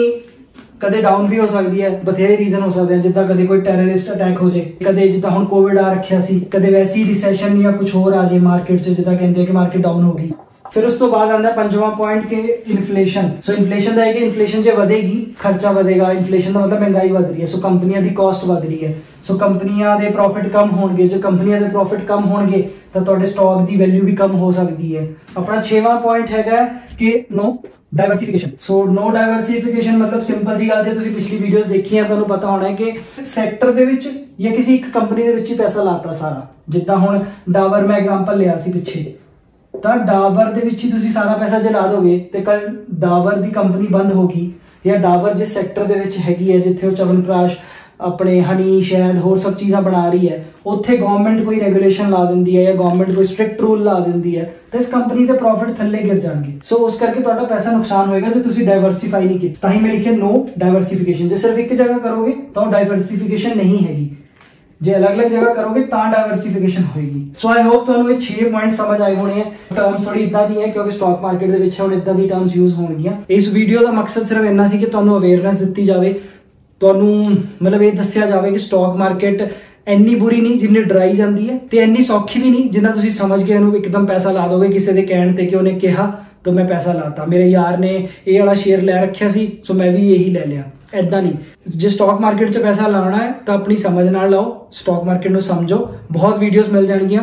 ਕਦੇ ਡਾਊਨ ਵੀ ਹੋ ਸਕਦੀ ਹੈ, ਬਥੇਰੇ ਰੀਜ਼ਨ ਹੋ ਸਕਦੇ ਹਨ, ਜਿੱਦਾਂ ਕਦੇ ਕੋਈ ਟੈਰਰਿਸਟ ਅਟੈਕ ਹੋ ਜਾਏ, ਕਦੇ ਜਿੱਦਾਂ ਹੁਣ ਕੋਵਿਡ ਆ ਰੱਖਿਆ ਸੀ, ਕਦੇ ਵੈਸੀ ਰਿਸੈਸ਼ਨ ਜਾਂ ਕੁਝ ਹੋਰ ਆ ਜਾਏ ਮਾਰਕੀਟ 'ਚ, ਜਿੱਦਾਂ ਕਹਿੰਦੇ ਕਿ ਮਾਰਕੀਟ ਡਾਊਨ ਹੋ ਗਈ। फिर उस तो बाद आंदा पंजवां पॉइंट के इन्फ्लेशन। सो इन्फ्लेशन दा है कि इन्फ्लेशन जे वधेगी खर्चा वधेगा, इन्फ्लेशन दा मतलब महंगाई वध रही है, सो कंपनियां दी कॉस्ट वध रही है, सो कंपनियां दे प्रॉफिट कम होणगे, जो कंपनियां दे प्रॉफिट कम होणगे तो तुहाडे स्टॉक दी वैल्यू भी कम हो सकती है। अपना 6वां पॉइंट हैगा कि no diversification. So no diversification मतलब सिंपल जी गल, जे तुसीं पिछली वीडियोस देखी है तुहानूं पता होना है कि सैक्टर दे विच या किसी एक कंपनी दे विच ही पैसा लाता सारा, जिद्दां हुण डाबर मैं एग्जांपल लिया सी पिछे, तो डाबर दे विच ही तुसीं सारा पैसा जे ला दोगे ते कल डाबर दी कंपनी बंद होगी या डाबर जिस सैक्टर दे विच हैगी है जिथे वो चवनप्राश अपने हनी शहद होर सब चीज़ां बना रही है, उत्थे गवर्नमेंट कोई रेगुलेशन ला दिंदी है या गवर्नमेंट कोई स्ट्रिक्ट रूल ला दिंदी है तो इस कंपनी के प्रॉफिट थल्ले गिर जाएंगे। सो उस करके तुहाडा पैसा नुकसान होएगा जो तुसीं डाइवर्सीफाई नहीं कीता। तां ही मैं लिखिया नो डाइवर्सिफिकेशन। जे सिर्फ एक जगह करोगे तो डाइवर्सिफिकेशन नहीं हैगी, जे अलग अलग जगह करोगे तां डाइवर्सिफिकेशन होएगी। सो आई होप तुहानूं ये 6 पॉइंट समझ आए होने हैं। टर्म्स थोड़ी इदां दी है क्योंकि स्टॉक मार्केट दे विच हुण इदां दी टर्म्स यूज होणगियां। इस वीडियो दा मकसद सिर्फ इन्ना सी कि तुहानूं अवेयरनेस दित्ती जावे, तुहानूं मतलब ये दस्सिया जावे कि स्टॉक मार्केट इन्नी बुरी नहीं जिन्नी डराई जाती है ते इन्नी सौखी भी नहीं जिन्ना तुसीं समझ के इहनूं एकदम पैसा ला दोगे किसी दे कहण ते कि उहने कहा तो मैं पैसा लाता, मेरे यार ने ये वाला शेयर लै रखिया सी सो मैं भी यही ले लिया। ऐदा नहीं, जे स्टॉक मार्केट च पैसा लाना है तो अपनी समझ नाल लाओ, स्टॉक मार्केट नूं समझो। बहुत वीडियोस मिल जाणगियां,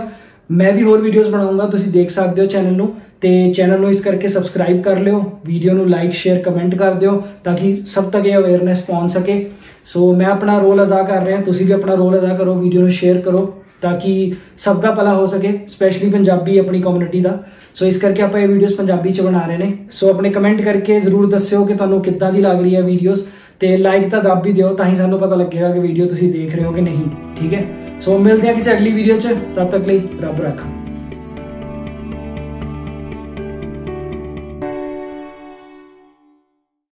मैं भी होर वीडियोस बनाऊंगा, तुसीं देख सकते हो चैनल नूं, ते चैनल नूं इस करके सबसक्राइब कर लियो, वीडियो नूं लाइक शेयर कमेंट कर दियो ताकि सब तक ये अवेयरनेस पहुंच सके। सो मैं अपना रोल अदा कर रहा, तुसीं भी अपना रोल अदा करो, वीडियो नूं शेयर करो ताकि सब दा भला हो सके, स्पैशली पंजाबी अपनी कम्युनिटी दा। सो इस करके आप ये वीडियोस पंजाबी च बना रहे हैं। सो अपने कमेंट करके जरूर दस्सियो कि तुहानूं किद्दां दी लग रही है वीडियोस, ते लाइक तो दब भी दियो तां ही सानूं पता लगेगा कि वीडियो तुसीं देख रहे हो कि नहीं। ठीक है, सो मिलते हैं किसी अगली वीडियो च, तब तक लिए रब रखा।